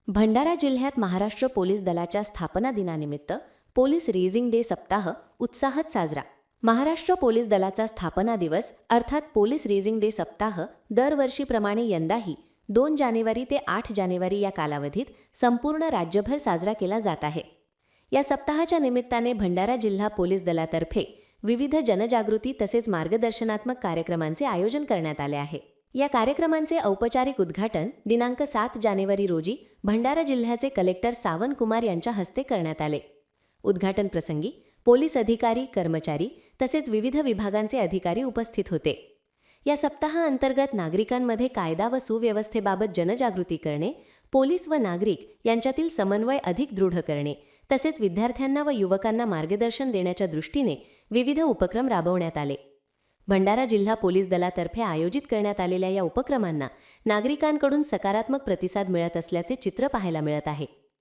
भंडारा जिल्ह्यात महाराष्ट्र पोलीस दलाच्या स्थापना दिनानिमित्त पोलीस रेझिंग डे सप्ताह उत्साहात साजरा। महाराष्ट्र पोलीस दलाचा स्थापना दिवस अर्थात पोलीस रेझिंग डे सप्ताह दरवर्षीप्रमाणे यंदाही 2 जानेवारी ते 8 जानेवारी या कालावधीत संपूर्ण राज्यभर साजरा केला जात आहे। या सप्ताहाच्या निमित्ताने भंडारा जिल्हा पोलीस दलातर्फे विविध जनजागृती तसेच मार्गदर्शनात्मक कार्यक्रमांचे आयोजन करण्यात आले आहे। या कार्यक्रमांचे औपचारिक उद्घाटन दिनांक 7 जानेवारी रोजी भंडारा जिल्ह्याचे कलेक्टर सावन कुमार यांच्या हस्ते करण्यात आले। उद्घाटन प्रसंगी पोलीस अधिकारी, कर्मचारी तसेच विविध विभागांचे अधिकारी उपस्थित होते। या सप्ताहाअंतर्गत नागरिकांमध्ये कायदा व सुव्यवस्थेबाबत जनजागृती करणे, पोलीस व नागरिक यांच्यातील समन्वय अधिक दृढ करणे तसेच विद्यार्थ्यांना व युवकांना मार्गदर्शन देण्याच्या दृष्टीने विविध उपक्रम राबवण्यात आले। भंडारा जिल्हा पोलीस दलातर्फे आयोजित करण्यात आलेल्या या उपक्रमांना नागरिकांकडून सकारात्मक प्रतिसाद मिळत असल्याचे चित्र पाहायला मिळत आहे।